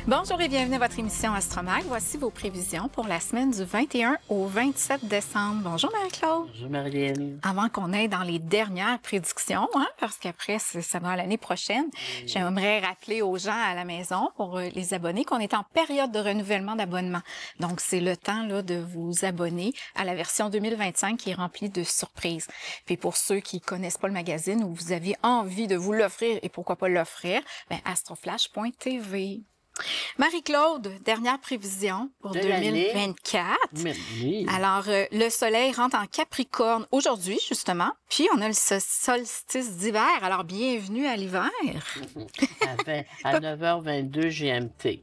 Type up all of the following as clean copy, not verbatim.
Bonjour et bienvenue à votre émission Astromag. Voici vos prévisions pour la semaine du 21 au 27 décembre. Bonjour Marie-Claude. Bonjour Marilyn. Avant qu'on aille dans les dernières prédictions, parce qu'après, ça va l'année prochaine, j'aimerais rappeler aux gens à la maison, pour les abonnés, qu'on est en période de renouvellement d'abonnement. Donc, c'est le temps là, de vous abonner à la version 2025 qui est remplie de surprises. Puis pour ceux qui connaissent pas le magazine ou vous aviez envie de vous l'offrir et pourquoi pas l'offrir, astroflash.tv. Marie-Claude, dernière prévision pour 2024. Oui. Alors, le soleil rentre en Capricorne aujourd'hui, justement, puis on a le solstice d'hiver. Alors, bienvenue à l'hiver. À 9h22 GMT.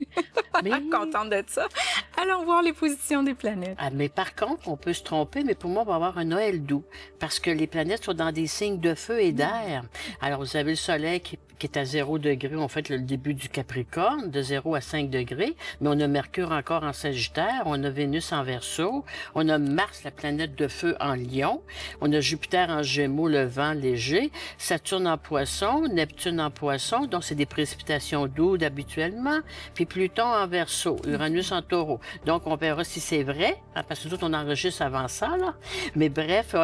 Mais contente de ça. Allons voir les positions des planètes. Mais par contre, on peut se tromper, mais pour moi, on va avoir un Noël doux, parce que les planètes sont dans des signes de feu et d'air. Alors, vous avez le soleil qui est à 0 degré, en fait, le début du Capricorne, de 0 à 5 degrés, mais on a Mercure encore en Sagittaire, on a Vénus en Verseau, on a Mars, la planète de feu, en Lion, on a Jupiter en Gémeaux, le vent léger, Saturne en Poisson, Neptune en Poisson, donc c'est des précipitations douces habituellement, puis Pluton en Verseau, Uranus en Taureau. Donc, on verra si c'est vrai, parce que nous autres, on enregistre avant ça, là. Mais bref,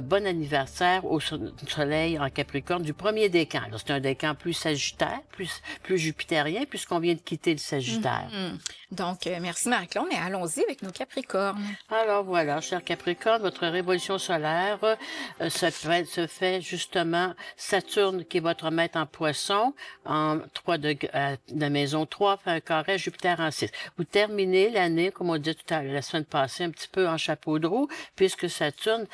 bon anniversaire au soleil en Capricorne du premier décan. C'est un décan plus sagittaire, plus jupitérien, puisqu'on vient de quitter le Sagittaire. Donc, merci Marie-Claude, mais allons-y avec nos Capricornes. Alors voilà, cher Capricorne, votre révolution solaire se fait justement Saturne, qui est votre maître en Poisson, en 3 degrés, la maison 3, fait un carré, Jupiter en 6. Vous terminez l'année, comme on dit tout à l'heure, la semaine passée, un petit peu en chapeau de roue, puisque Saturne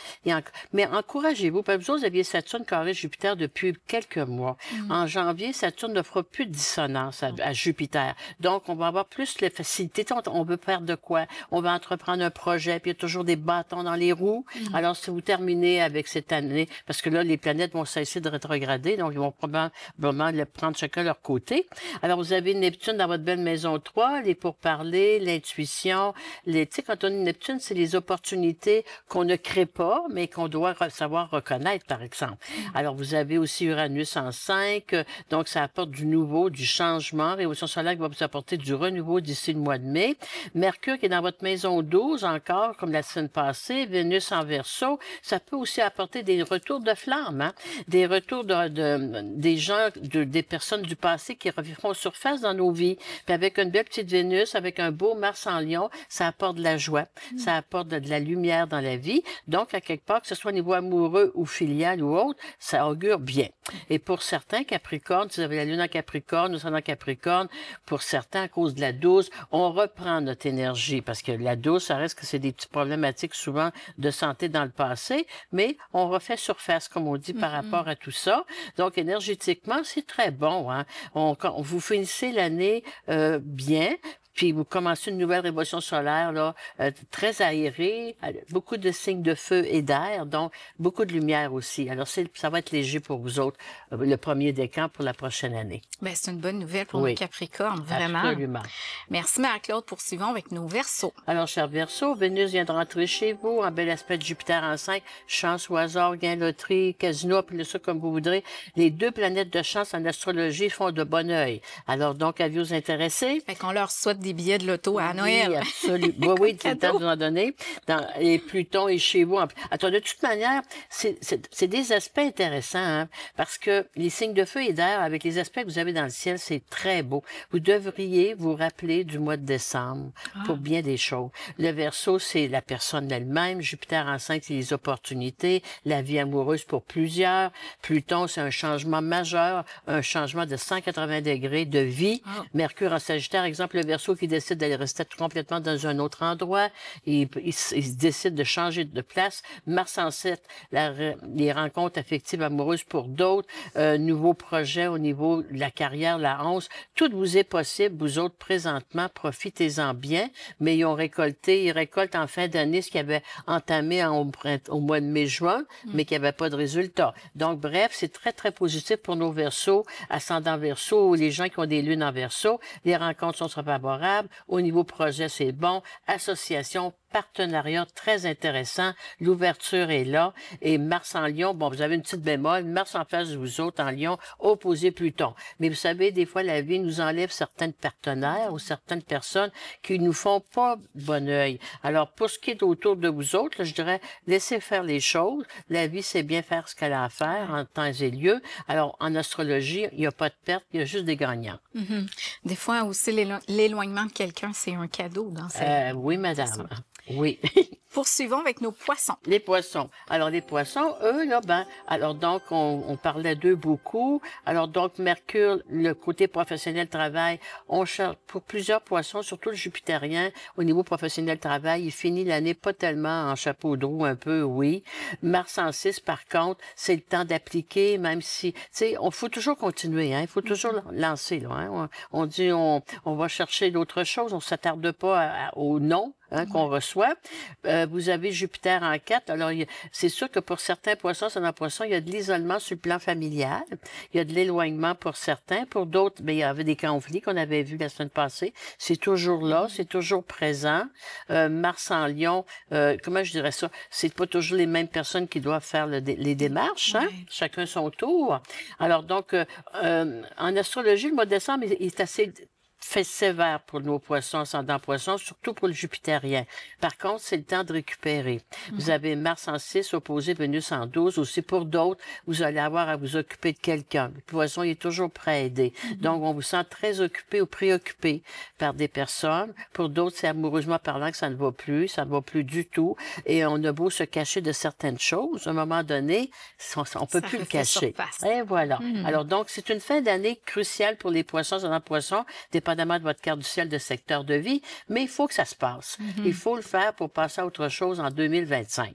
mais encouragez-vous, parce que vous aviez Saturne carré Jupiter depuis quelques mois. En janvier, Saturne ne fera plus de dissonance à Jupiter. Donc, on va avoir plus les facilités. On veut faire de quoi? On va entreprendre un projet, puis il y a toujours des bâtons dans les roues. Alors, si vous terminez avec cette année, parce que là, les planètes vont cesser de rétrograder, donc ils vont probablement le prendre chacun leur côté. Alors, vous avez Neptune dans votre belle maison 3, les pourparlers, l'intuition. Tu sais, quand on dit Neptune, c'est les opportunités qu'on ne crée pas, mais qu'on doit savoir reconnaître, par exemple. Alors, vous avez aussi Uranus en 5, donc ça apporte du nouveau, du changement. Révolution solaire qui va vous apporter du renouveau d'ici le mois de mai. Mercure qui est dans votre maison 12 encore, comme la semaine passée. Vénus en Verseau. Ça peut aussi apporter des retours de flamme, hein? Des retours des gens, des personnes du passé qui refont surface dans nos vies. Puis avec une belle petite Vénus, avec un beau Mars en Lion, ça apporte de la joie. Ça apporte de la lumière dans la vie. Donc, à quelque part, que ce soit au niveau amoureux ou filial ou autre, ça augure bien. Et pour certains Capricornes, si vous avez la Lune en Capricorne, nous sommes en Capricorne, pour certains, à cause de la 12, on reprend notre énergie, parce que la 12, ça reste que c'est des petites problématiques souvent de santé dans le passé, mais on refait surface, comme on dit, par rapport à tout ça. Donc, énergétiquement, c'est très bon, hein. Vous finissez l'année bien, puis vous commencez une nouvelle révolution solaire là, très aérée, beaucoup de signes de feu et d'air, donc beaucoup de lumière aussi. Alors ça va être léger pour vous autres, le premier décan pour la prochaine année. Ben, c'est une bonne nouvelle pour nos Capricornes, vraiment. Absolument. Merci Marie-Claude. Poursuivons avec nos Verseaux. Alors, cher Verseau, Vénus vient de rentrer chez vous, en bel aspect de Jupiter en 5, chance au hasard, gain, loterie, casino, appelez ça comme vous voudrez. Les deux planètes de chance en astrologie font de bon œil. Alors donc, à vous intéressés. Fait qu'on leur souhaite des billets de loto à Noël. Oui, absolument. Oui, c'est le temps de vous en donner. Et Pluton est chez vous. Attends, de toute manière, c'est des aspects intéressants, hein, parce que les signes de feu et d'air, avec les aspects que vous avez dans le ciel, c'est très beau. Vous devriez vous rappeler du mois de décembre pour bien des choses. Le Verseau, c'est la personne elle-même. Jupiter en 5, c'est les opportunités, la vie amoureuse pour plusieurs. Pluton, c'est un changement majeur, un changement de 180 degrés de vie. Mercure en Sagittaire, exemple, le Verseau qui décide d'aller rester complètement dans un autre endroit. Il décide de changer de place. Mars en 7, les rencontres affectives amoureuses pour d'autres. Nouveaux projets au niveau de la carrière, la 11. Tout vous est possible, vous autres, présentement. présentement, profitez-en bien, mais ils récoltent en fin d'année ce qu'ils avaient entamé au mois de mai-juin, mais qui n'avait pas de résultat. Donc, bref, c'est très, très positif pour nos Verseaux, ascendant Verseau, ou les gens qui ont des lunes en Verseau. Les rencontres sont favorables. Au niveau projet, c'est bon. Association, partenariat très intéressant. L'ouverture est là. Et Mars en Lion, bon, vous avez une petite bémol. Mars en face de vous autres en Lion, opposé Pluton. Mais vous savez, des fois, la vie nous enlève certains partenaires ou certaines personnes qui nous font pas bon œil. Alors, pour ce qui est autour de vous autres, là, je dirais, laissez faire les choses. La vie, c'est bien faire ce qu'elle a à faire en temps et lieu. Alors, en astrologie, il n'y a pas de perte, il y a juste des gagnants. Des fois aussi, l'éloignement de quelqu'un, c'est un cadeau dans cette vie. Oui, madame. Oui. Poursuivons avec nos poissons. Les poissons. Alors, les poissons, eux, là, alors donc, on parlait d'eux beaucoup. Alors donc, Mercure, le côté professionnel travail, on cherche pour plusieurs poissons, surtout le jupitérien, au niveau professionnel travail, il finit l'année pas tellement en chapeau de roue, un peu, oui. Mars en 6, par contre, c'est le temps d'appliquer, même si, tu sais, faut toujours continuer, hein, il faut toujours lancer, là, hein. On dit, on va chercher d'autres choses, on s'attarde pas au non, hein, qu'on reçoit. Vous avez Jupiter en 4. Alors, c'est sûr que pour certains poissons, c'est dans poisson, il y a de l'isolement sur le plan familial. Il y a de l'éloignement pour certains. Pour d'autres, il y avait des conflits qu'on avait vus la semaine passée. C'est toujours là, c'est toujours présent. Mars en Lion, comment je dirais ça? C'est pas toujours les mêmes personnes qui doivent faire les démarches, hein? Chacun son tour. Alors, donc, en astrologie, le mois de décembre, il est assez fait sévère pour nos poissons, ascendant poissons, surtout pour le jupitérien. Par contre, c'est le temps de récupérer. Vous avez Mars en 6 opposé Vénus en 12. Aussi, pour d'autres, vous allez avoir à vous occuper de quelqu'un. Le poisson, il est toujours prêt à aider. Donc, on vous sent très occupé ou préoccupé par des personnes. Pour d'autres, c'est amoureusement parlant que ça ne va plus. Ça ne va plus du tout. Et on a beau se cacher de certaines choses, à un moment donné, on peut plus le cacher. Et voilà. Alors, donc, c'est une fin d'année cruciale pour les poissons, ascendant poissons, dépendamment de votre carte du ciel de secteur de vie, mais il faut que ça se passe. Il faut le faire pour passer à autre chose en 2025.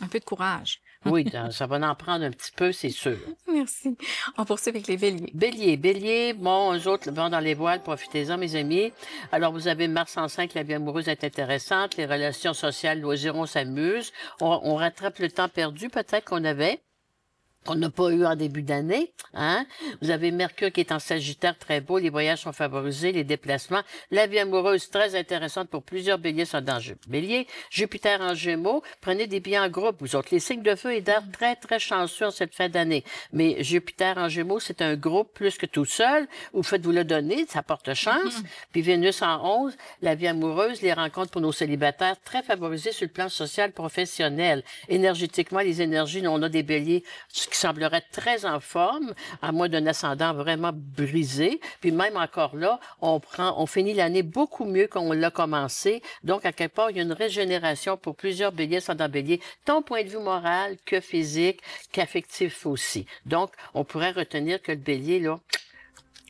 Un peu de courage. Oui, ça va en prendre un petit peu, c'est sûr. Merci. On poursuit avec les béliers. Bélier, bon, eux autres vont dans les voiles, profitez-en, mes amis. Alors, vous avez Mars en 5, la vie amoureuse est intéressante, les relations sociales, loisirs, on s'amuse. On rattrape le temps perdu, peut-être qu'on n'a pas eu en début d'année, hein. Vous avez Mercure qui est en Sagittaire, très beau, les voyages sont favorisés, les déplacements, la vie amoureuse très intéressante pour plusieurs béliers sont dans Bélier. Jupiter en Gémeaux, prenez des billets en groupe, vous autres. Les signes de feu et d'air très, très chanceux en cette fin d'année. Mais Jupiter en Gémeaux, c'est un groupe plus que tout seul, vous faites-vous le donner, ça porte chance. Puis Vénus en 11, la vie amoureuse, les rencontres pour nos célibataires, très favorisées sur le plan social, professionnel. Énergétiquement, les énergies, on a des béliers qui semblerait très en forme, à moins d'un ascendant vraiment brisé. Puis même encore là, on finit l'année beaucoup mieux qu'on l'a commencé. Donc, à quelque part, il y a une régénération pour plusieurs béliers, ascendant bélier, tant au point de vue moral que physique, qu'affectif aussi. Donc, on pourrait retenir que le bélier, là,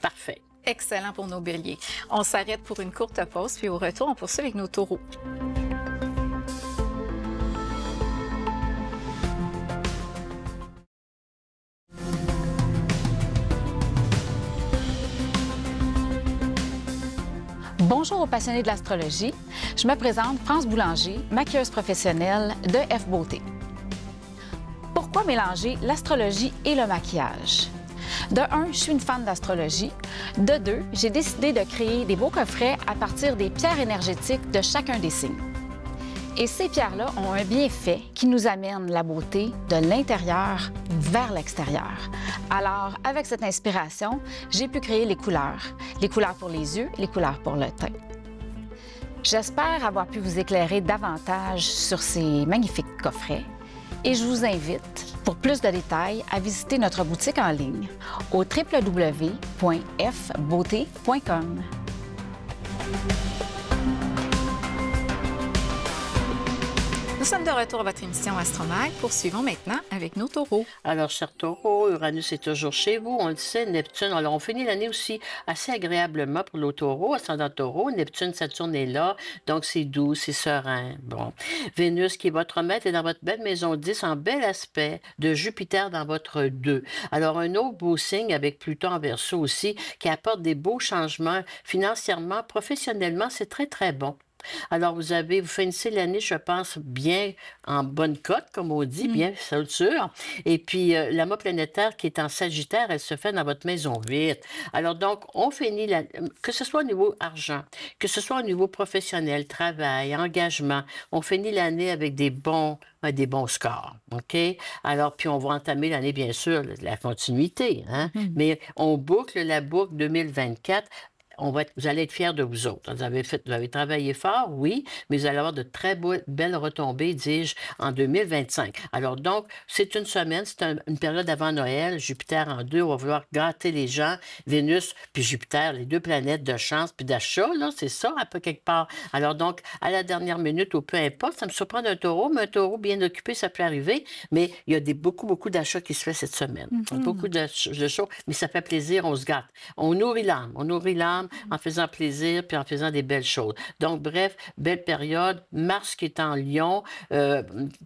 parfait. Excellent pour nos béliers. On s'arrête pour une courte pause, puis au retour, on poursuit avec nos taureaux. Bonjour aux passionnés de l'astrologie. Je me présente France Boulanger, maquilleuse professionnelle de F Beauté. Pourquoi mélanger l'astrologie et le maquillage? De 1, je suis une fan d'astrologie. De 2, j'ai décidé de créer des beaux coffrets à partir des pierres énergétiques de chacun des signes. Et ces pierres-là ont un bienfait qui nous amène la beauté de l'intérieur vers l'extérieur. Alors, avec cette inspiration, j'ai pu créer les couleurs pour les yeux, les couleurs pour le teint. J'espère avoir pu vous éclairer davantage sur ces magnifiques coffrets et je vous invite, pour plus de détails, à visiter notre boutique en ligne au Nous sommes de retour à votre émission Astromag. Poursuivons maintenant avec nos taureaux. Alors, chers taureaux, Uranus est toujours chez vous. On le sait, Neptune. Alors, on finit l'année aussi assez agréablement pour nos taureaux, ascendant taureau. Neptune, Saturne est là. Donc, c'est doux, c'est serein. Bon. Vénus, qui est votre maître, est dans votre belle maison 10 en bel aspect de Jupiter dans votre 2. Alors, un autre beau signe avec Pluton en Verseau aussi qui apporte des beaux changements financièrement, professionnellement. C'est très, très bon. Alors, vous finissez l'année, je pense, bien en bonne cote, comme on dit, bien sûr. Et puis, la mot planétaire qui est en Sagittaire, elle se fait dans votre maison 8. Alors, donc, on finit, que ce soit au niveau argent, que ce soit au niveau professionnel, travail, engagement, on finit l'année avec des bons scores, OK? Alors, puis on va entamer l'année, bien sûr, la continuité, hein? Mais on boucle la boucle 2024. Vous allez être fiers de vous autres. Vous avez travaillé fort, oui, mais vous allez avoir de très belles retombées, dis-je, en 2025. Alors donc, c'est une semaine, c'est une période avant Noël, Jupiter en 2, on va vouloir gâter les gens, Vénus puis Jupiter, les deux planètes de chance puis d'achat, là, c'est ça, un peu quelque part. Alors donc, à la dernière minute, ou peu importe, ça me surprend d'un taureau, mais un taureau bien occupé, ça peut arriver, mais il y a beaucoup d'achats qui se fait cette semaine. Beaucoup de choses, mais ça fait plaisir, on se gâte. On nourrit l'âme, en faisant plaisir puis en faisant des belles choses. Donc, bref, belle période. Mars qui est en Lion,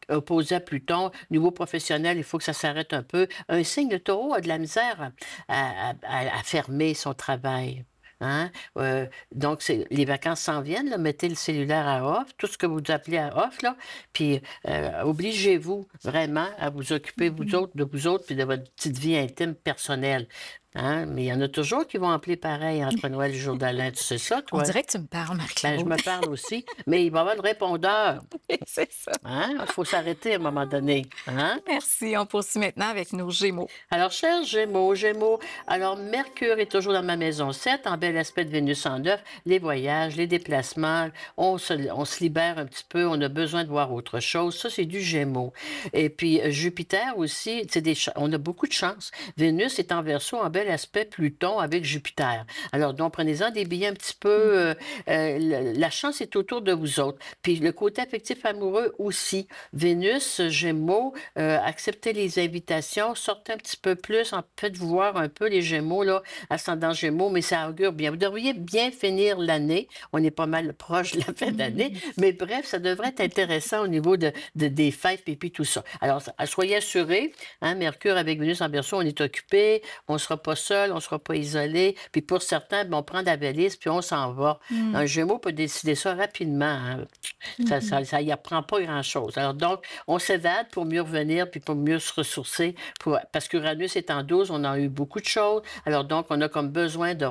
opposé à Pluton. Niveau professionnel, il faut que ça s'arrête un peu. Un signe de taureau a de la misère à fermer son travail. Hein? Donc, les vacances s'en viennent, là, mettez le cellulaire à off, tout ce que vous appelez à off, là, puis obligez-vous vraiment à vous occuper de vous autres, puis de votre petite vie intime personnelle. Hein? Mais il y en a toujours qui vont appeler pareil entre Noël et le jour d'Alain. Tu sais ça, toi? On dirait que tu me parles, Marie-Claude. Ben, je me parle aussi, mais il va y avoir le répondeur. C'est ça. Hein? Il faut s'arrêter à un moment donné. Hein? Merci. On poursuit maintenant avec nos Gémeaux. Alors, chers Gémeaux, alors Mercure est toujours dans ma maison 7, en bel aspect de Vénus en 9, les voyages, les déplacements, on se libère un petit peu, on a besoin de voir autre chose. Ça, c'est du Gémeaux. Et puis, Jupiter aussi, on a beaucoup de chance. Vénus est en Verseau, en bel aspect Pluton avec Jupiter. Alors, donc, prenez-en des billets un petit peu. La chance est autour de vous autres. Puis, le côté affectif amoureux aussi. Vénus, Gémeaux, acceptez les invitations, sortez un petit peu plus, faites-vous voir un peu les Gémeaux, là, ascendant Gémeaux, mais ça augure bien. Vous devriez bien finir l'année. On est pas mal proche de la fin d'année, mais bref, ça devrait être intéressant au niveau des fêtes et puis tout ça. Alors, soyez assurés, hein, Mercure avec Vénus en Verseau, on est occupé, on ne sera pas seul, on ne sera pas isolé, puis pour certains, on prend la valise, puis on s'en va. Un Gémeaux peut décider ça rapidement. Hein. Ça y apprend pas grand-chose. Alors donc, on s'évade pour mieux revenir, puis pour mieux se ressourcer, parce qu'Uranus est en 12, on a eu beaucoup de choses. Alors donc, on a comme besoin de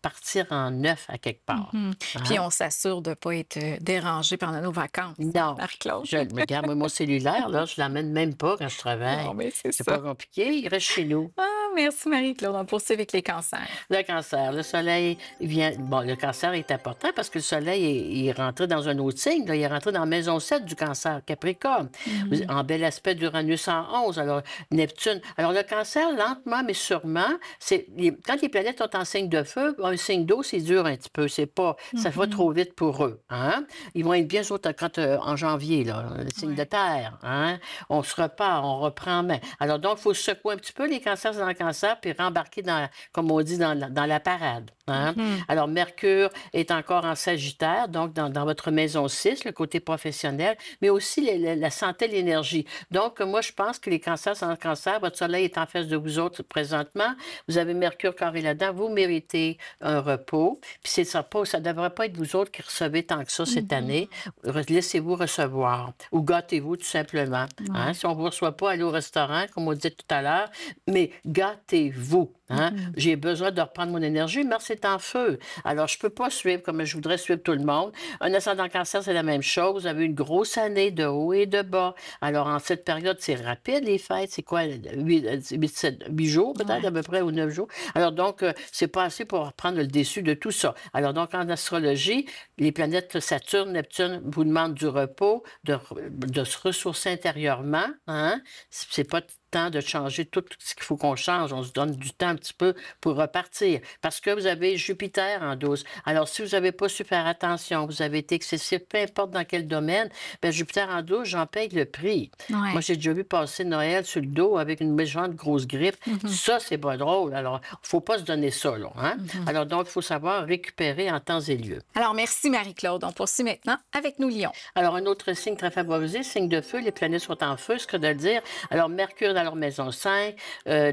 partir en neuf à quelque part. Hein? Puis on s'assure de ne pas être dérangé pendant nos vacances. Non. Marie-Claude. Je me garde mon cellulaire, là, je l'emmène même pas quand je travaille. Non, mais c'est pas compliqué, il reste chez nous. Ah, merci Marie-Claude. On poursuit avec les cancers. Le cancer, le soleil vient... Bon, le cancer est important parce que le soleil il est rentré dans un autre signe. Là, il est rentré dans la maison 7 du cancer, Capricorne. En bel aspect d'Uranus en 11. Alors, Neptune. Alors, le cancer, lentement mais sûrement, quand les planètes sont en signe de feu, un signe d'eau, c'est dur un petit peu. C'est pas... Ça va trop vite pour eux. Hein? Ils vont être bien autres en janvier, là, le signe de terre. Hein? On se repart, on reprend en main. Alors, donc, il faut secouer un petit peu les cancers dans le cancer puis rembarquer, comme on dit, dans la parade. Hein? Alors, Mercure est encore en Sagittaire, donc dans votre maison 6, le côté professionnel, mais aussi la santé, l'énergie. Donc, moi, je pense que les cancers sans le cancer, votre soleil est en face de vous autres présentement. Vous avez Mercure carré là-dedans. Vous méritez un repos. Puis ça ne devrait pas être vous autres qui recevez tant que ça cette année. Laissez-vous recevoir ou gâtez-vous tout simplement. Hein? Si on ne vous reçoit pas, allez au restaurant, comme on disait tout à l'heure, mais gâtez-vous. Hein? J'ai besoin de reprendre mon énergie. Mars est en feu. Alors, je ne peux pas suivre comme je voudrais suivre tout le monde. Un ascendant cancer, c'est la même chose. Vous avez une grosse année de haut et de bas. Alors, en cette période, c'est rapide, les fêtes. C'est quoi? 8 jours, peut-être, à peu près, ou 9 jours. Alors, donc, c'est pas assez pour reprendre le déçu de tout ça. Alors, donc, en astrologie, les planètes Saturne, Neptune vous demandent du repos, de se ressourcer intérieurement. Hein? C'est pas temps de changer tout ce qu'il faut qu'on change. On se donne du temps un petit peu pour repartir. Parce que vous avez Jupiter en 12. Alors, si vous n'avez pas su faire attention, vous avez été excessif, peu importe dans quel domaine, bien, Jupiter en 12, j'en paye le prix. Ouais. Moi, j'ai déjà vu passer Noël sur le dos avec une méchante grosse grippe. Ça, c'est pas drôle. Alors, il ne faut pas se donner ça, là. Hein? Alors, donc, il faut savoir récupérer en temps et lieu. Alors, merci Marie-Claude. On poursuit maintenant avec nous, Lion. Alors, un autre signe très favorisé, signe de feu, les planètes sont en feu, ce que de le dire. Alors, Mercure dans leur maison 5,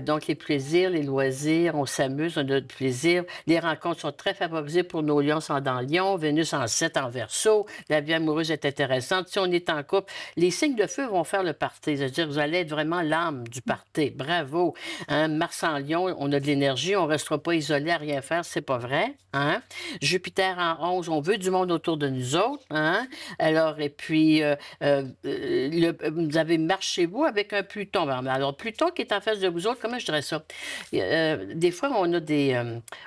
donc les plaisirs, les loisirs, on s'amuse, on a du plaisir. Les rencontres sont très favorisées pour nos lions sont dans Lion, Vénus en 7 en Verseau, la vie amoureuse est intéressante. Si on est en couple, les signes de feu vont faire le party, c'est-à-dire vous allez être vraiment l'âme du party. Bravo! Hein? Mars en Lion, on a de l'énergie, on ne restera pas isolé à rien faire, c'est pas vrai. Hein? Jupiter en 11, on veut du monde autour de nous autres. Hein? Alors, et puis, vous avez Mars chez vous avec un Pluton. Alors, Pluton qui est en face de vous autres, comment je dirais ça? Des fois,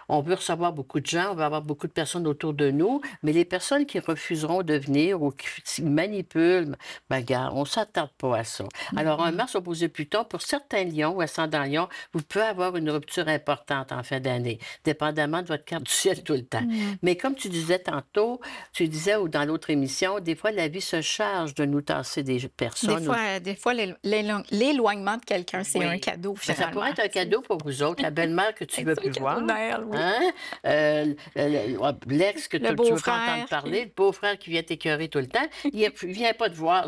on veut recevoir beaucoup de gens, on va avoir beaucoup de personnes autour de nous, mais les personnes qui refuseront de venir ou qui manipulent, ben, gars, on ne s'attarde pas à ça. Alors, un Mars opposé Pluton, pour certains lions ou ascendants lions, vous pouvez avoir une rupture importante en fin d'année, dépendamment de votre carte du ciel tout le temps. Mais comme tu disais tantôt, tu disais ou dans l'autre émission, des fois, la vie se charge de nous tasser des personnes. Des fois l'éloignement de quelqu'un, c'est un cadeau, finalement. Ça pourrait être un cadeau pour vous autres. La belle-mère que tu ne veux plus voir. Oui. Hein? L'ex que tu ne veux pas entendre parler, le beau-frère qui vient t'écœurer tout le temps, il ne vient pas te voir.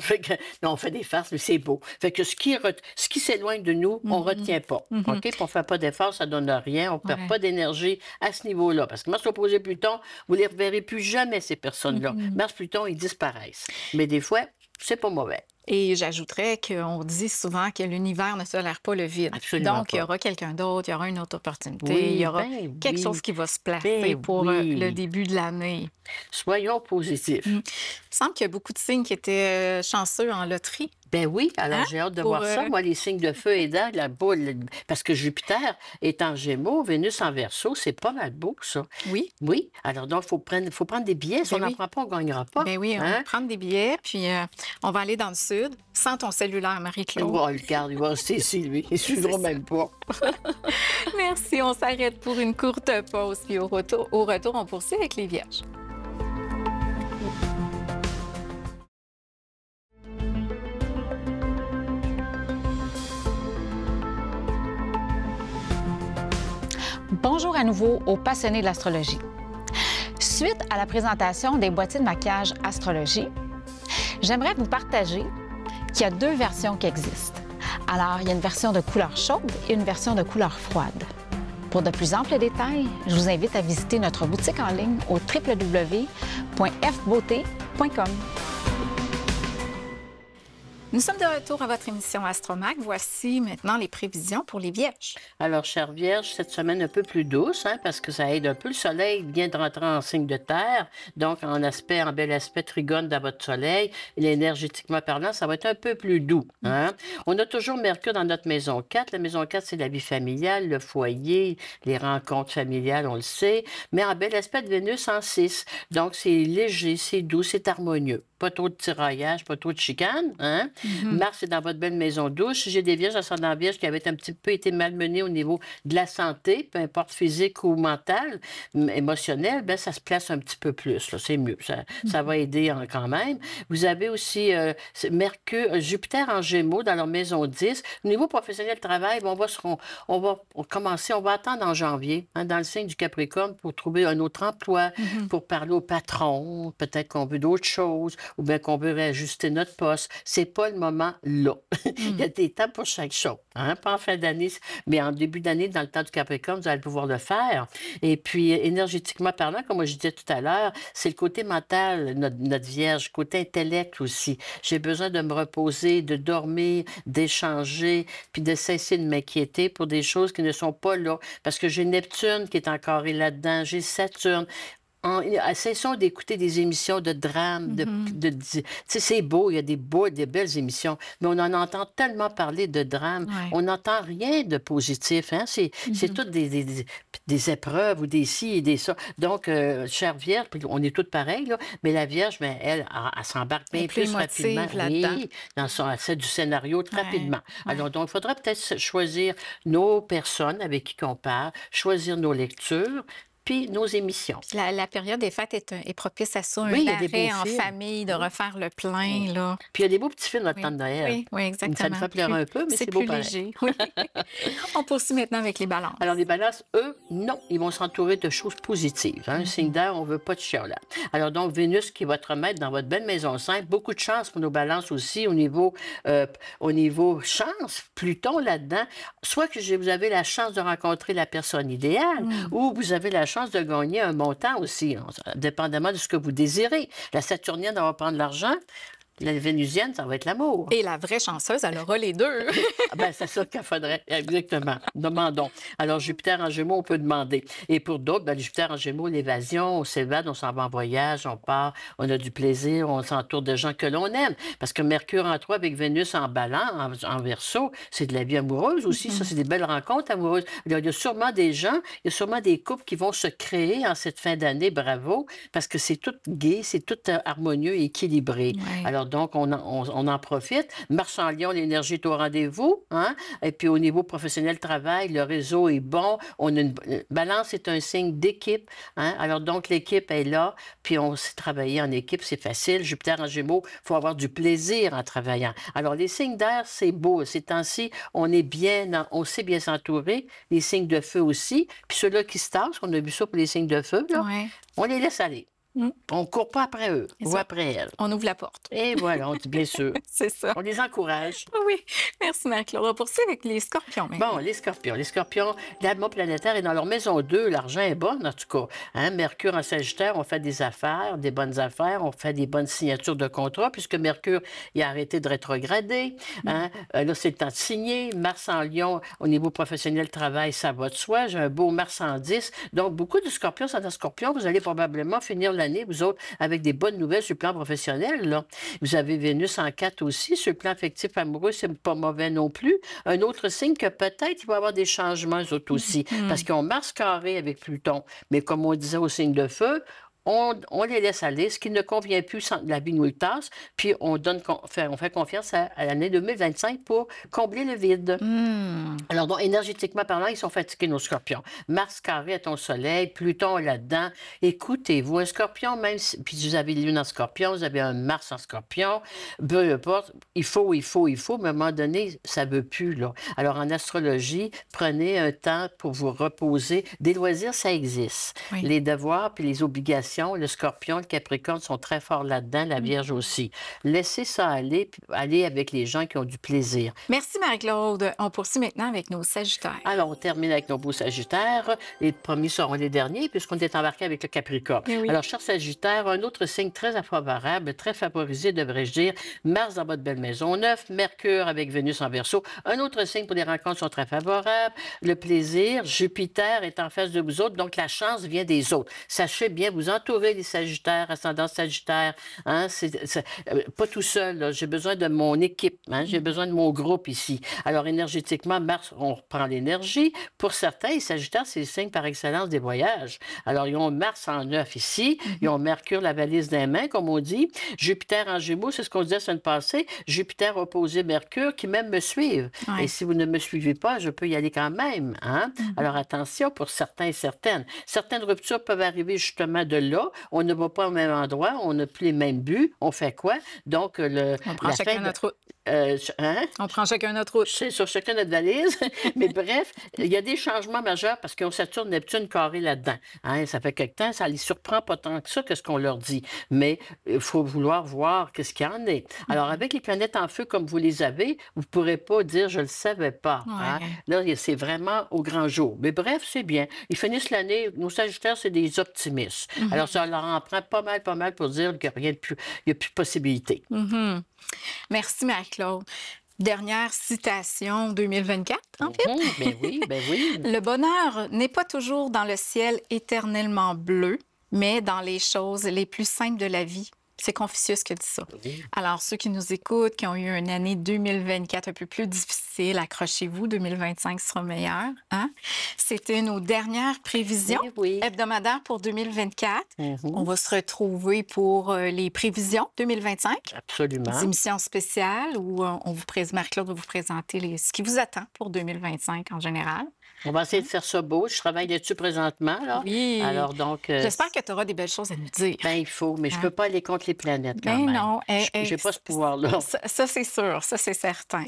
Non, on fait des farces, mais c'est beau. Fait que ce qui s'éloigne de nous, on ne retient pas. OK? Puis on ne fait pas d'efforts, ça ne donne rien. On ne perd pas d'énergie à ce niveau-là. Parce que Mars opposé Pluton, vous ne les reverrez plus jamais, ces personnes-là. Mars, Pluton, ils disparaissent. Mais des fois, c'est pas mauvais. Et j'ajouterais qu'on dit souvent que l'univers ne tolère pas le vide. Absolument Donc, pas. il y aura quelqu'un d'autre, il y aura une autre opportunité, Oui, il y aura quelque chose qui va se placer pour le début de l'année. Soyons positifs. Il me semble qu'il y a beaucoup de signes qui étaient chanceux en loterie. Ben oui, alors Hein? j'ai hâte de voir ça. Moi, les signes de feu et d'air, la boule, parce que Jupiter est en Gémeaux, Vénus en Verseau, c'est pas mal beau, ça. Oui. Oui, alors donc, il faut prendre des billets. Si on n'en prend pas, on ne gagnera pas. Ben oui, on va prendre des billets, puis on va aller dans le sud, sans ton cellulaire, Marie-Claude. Oh, regarde, il va rester ici, lui. Il ne suivra même pas. Merci, on s'arrête pour une courte pause, puis au retour, on poursuit avec les Vierges. Bonjour à nouveau aux passionnés de l'astrologie. Suite à la présentation des boîtiers de maquillage astrologie, j'aimerais vous partager qu'il y a deux versions qui existent. Alors, il y a une version de couleur chaude et une version de couleur froide. Pour de plus amples détails, je vous invite à visiter notre boutique en ligne au www.fbeauté.com. Nous sommes de retour à votre émission Astromac. Voici maintenant les prévisions pour les Vierges. Alors, chère Vierge, cette semaine un peu plus douce, hein, parce que ça aide un peu. Le soleil vient de rentrer en signe de terre, donc en bel aspect trigone dans votre soleil. Et énergétiquement parlant, ça va être un peu plus doux. Hein? On a toujours Mercure dans notre maison 4. La maison 4, c'est la vie familiale, le foyer, les rencontres familiales, on le sait. Mais en bel aspect de Vénus en 6. Donc, c'est léger, c'est doux, c'est harmonieux. Pas trop de tiraillage, pas trop de chicane. Hein? Mars est dans votre belle maison douce. J'ai des vierges ascendant vierge qui avaient un petit peu été malmenées au niveau de la santé, peu importe physique ou mentale, émotionnelle, ben ça se place un petit peu plus. C'est mieux. Ça va aider quand même. Vous avez aussi Mercure, Jupiter en Gémeaux dans leur maison 10. Au niveau professionnel de travail, on va commencer, on va attendre en janvier, hein, dans le signe du Capricorne, pour trouver un autre emploi, pour parler au patron. Peut-être qu'on veut d'autres choses ou bien qu'on veut réajuster notre poste. C'est pas le moment là. Il y a des temps pour chaque chose. Hein? Pas en fin d'année, mais en début d'année, dans le temps du Capricorne, vous allez pouvoir le faire. Et puis, énergétiquement parlant, comme je disais tout à l'heure, c'est le côté mental, notre Vierge, côté intellect aussi. J'ai besoin de me reposer, de dormir, d'échanger, puis de cesser de m'inquiéter pour des choses qui ne sont pas là. Parce que j'ai Neptune qui est encore là-dedans, j'ai Saturne. cessons d'écouter des émissions de drame, tu sais, c'est beau, il y a des belles émissions, mais on en entend tellement parler de drame, on n'entend rien de positif, hein? C'est toutes des épreuves ou des ci et des ça. Donc, chère Vierge, puis on est toutes pareilles, là, mais la Vierge, mais elle s'embarque bien plus rapidement. Oui, elle fait du scénario rapidement. Alors, donc, il faudra peut-être choisir nos personnes avec qui on parle, choisir nos lectures, puis nos émissions. Puis la période des fêtes est propice à ça, un Oui, il y a des arrêt beaux en films. famille, de refaire le plein, là. Puis il y a des beaux petits films dans le temps de Noël. Oui, oui, exactement. Ça nous fait pleurer un peu, mais c'est beau plus pareil. léger. Oui. On poursuit maintenant avec les balances. Alors, les balances, eux, non, ils vont s'entourer de choses positives. Hein? Un signe d'air, on ne veut pas de chiolade. Alors, donc, Vénus, qui est votre maître dans votre belle maison 5, beaucoup de chance pour nos balances aussi au niveau chance. Pluton, là-dedans, soit que vous avez la chance de rencontrer la personne idéale ou vous avez la chance de gagner un montant aussi, dépendamment de ce que vous désirez. La Saturnienne, elle va prendre l'argent. La Vénusienne, ça va être l'amour. Et la vraie chanceuse, elle aura les deux. C'est ça qu'il faudrait. Exactement. Demandons. Alors, Jupiter en Gémeaux, on peut demander. Et pour d'autres, Jupiter en Gémeaux, l'évasion, on s'évade, on s'en va en voyage, on part, on a du plaisir, on s'entoure de gens que l'on aime. Parce que Mercure en 3 avec Vénus en Balance, en Verseau, c'est de la vie amoureuse aussi. Ça, c'est des belles rencontres amoureuses. Alors, il y a sûrement des gens, il y a sûrement des couples qui vont se créer en cette fin d'année. Bravo. Parce que c'est tout gai, c'est tout harmonieux et équilibré. Ouais. Alors, donc, on en profite. Mars en Lion, l'énergie est au rendez-vous. Hein? Et puis, au niveau professionnel, travail, le réseau est bon. Balance est un signe d'équipe. Hein? Alors, donc, l'équipe est là. Puis, on sait travailler en équipe, c'est facile. Jupiter en Gémeaux, il faut avoir du plaisir en travaillant. Alors, les signes d'air, c'est beau. Ces temps-ci, on sait bien s'entourer. Les signes de feu aussi. Puis, ceux-là qui se tassent, on a vu ça pour les signes de feu, là, on les laisse aller. On ne court pas après eux ou après elles. On ouvre la porte. Et voilà, on dit bien sûr. C'est ça. On les encourage. Oui. Merci, Marie-Claude. On va poursuivre avec les scorpions maintenant. Bon, les scorpions. Les scorpions, l'atmosphère planétaire est dans leur maison 2. L'argent est bon, en tout cas. Hein? Mercure en Sagittaire, on fait des affaires, des bonnes affaires, on fait des bonnes signatures de contrats, puisque Mercure, il a arrêté de rétrograder. Hein? Là, c'est le temps de signer. Mars en Lion, au niveau professionnel, travail, ça va de soi. J'ai un beau Mars en 10. Donc, beaucoup de scorpions sont en scorpion. Vous allez probablement finir l'année, vous autres, avec des bonnes nouvelles sur le plan professionnel. Là. Vous avez Vénus en 4 aussi. Sur le plan affectif amoureux, c'est pas mauvais non plus. Un autre signe que peut-être il va y avoir des changements, eux autres aussi, parce qu'ils ont Mars carré avec Pluton. Mais comme on disait au signe de feu, on les laisse aller, ce qui ne convient plus, la vie nous le tasse, puis on fait confiance à l'année 2025 pour combler le vide. Alors, donc, énergétiquement parlant, ils sont fatigués, nos scorpions. Mars carré à ton soleil, Pluton est là-dedans. Écoutez-vous, un scorpion, même si puis vous avez Lune en scorpion, vous avez un Mars en scorpion, peu importe, il faut, mais à un moment donné, ça ne veut plus, là. Alors, en astrologie, prenez un temps pour vous reposer. Des loisirs, ça existe. Oui. Les devoirs puis les obligations, le Scorpion, le Capricorne sont très forts là-dedans, la Vierge aussi. Laissez ça aller, puis aller avec les gens qui ont du plaisir. Merci Marie-Claude. On poursuit maintenant avec nos Sagittaires. Alors, on termine avec nos beaux Sagittaires. Les premiers seront les derniers, puisqu'on est embarqué avec le Capricorne. Oui. Alors, cher Sagittaire, un autre signe très favorable, très favorisé, devrais-je dire, Mars dans votre belle maison 9, Mercure avec Vénus en Verseau. Un autre signe pour les rencontres sont très favorables. Le plaisir, Jupiter est en face de vous autres, donc la chance vient des autres. Sachez bien vous entourer les Sagittaires, ascendant Sagittaire. Hein? Pas tout seul. J'ai besoin de mon équipe. Hein? J'ai besoin de mon groupe ici. Alors, énergétiquement, Mars, on reprend l'énergie. Pour certains, les Sagittaires, c'est le signe par excellence des voyages. Alors, ils ont Mars en 9 ici. Ils ont Mercure, la valise des mains, comme on dit. Jupiter en Gémeaux, c'est ce qu'on disait la semaine passée. Jupiter opposé Mercure, qui même me suivent. Ouais. Et si vous ne me suivez pas, je peux y aller quand même. Hein? Alors, attention pour certains et certaines. Certaines ruptures peuvent arriver justement de là. On ne va pas au même endroit, on n'a plus les mêmes buts. On fait quoi? Donc, on prend chacun notre route. On prend chacun notre route. C'est sur chacun notre valise. Mais bref, il y a des changements majeurs parce qu'ils ont Saturne, Neptune carré là-dedans. Hein? Ça fait quelque temps, ça ne les surprend pas tant que ça que ce qu'on leur dit. Mais il faut vouloir voir qu'est-ce qu'il y en est. Alors, avec les planètes en feu comme vous les avez, vous ne pourrez pas dire « je ne le savais pas ouais. ». Hein? Là, c'est vraiment au grand jour. Mais bref, c'est bien. Ils finissent l'année, nos Sagittaires, c'est des optimistes. Alors, ça leur en prend pas mal pour dire qu'il n'y a plus de possibilité. Merci, Marie-Claude. Dernière citation 2024, en fait. Ben oui. Le bonheur n'est pas toujours dans le ciel éternellement bleu, mais dans les choses les plus simples de la vie. C'est Confucius qui a dit ça. Alors, ceux qui nous écoutent, qui ont eu une année 2024 un peu plus difficile, accrochez-vous, 2025 sera meilleur. Hein? C'était nos dernières prévisions hebdomadaires pour 2024. On va se retrouver pour les prévisions 2025. Absolument. Des émissions spéciales où Marie-Claude va vous présenter ce qui vous attend pour 2025 en général. On va essayer de faire ça beau. Je travaille là-dessus présentement. Là. Oui. Alors, donc... J'espère que tu auras des belles choses à nous dire. Bien, il faut, mais je ne peux pas aller contre les planètes quand même. Non. Je n'ai pas ce pouvoir-là. Ça, c'est sûr. Ça, c'est certain.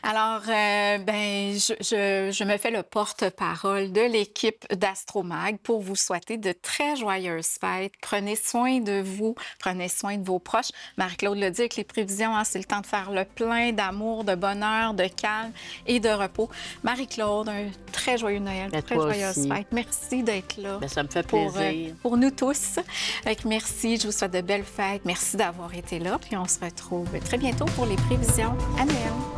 Alors, je me fais le porte-parole de l'équipe d'Astromag pour vous souhaiter de très joyeuses fêtes. Prenez soin de vous. Prenez soin de vos proches. Marie-Claude l'a dit avec les prévisions, hein, c'est le temps de faire le plein d'amour, de bonheur, de calme et de repos. Marie-Claude, un très joyeux Noël, très joyeuse fête. Merci d'être là. Bien, ça me fait plaisir. Pour nous tous. Merci, je vous souhaite de belles fêtes. Merci d'avoir été là. Puis on se retrouve très bientôt pour les prévisions à Noël.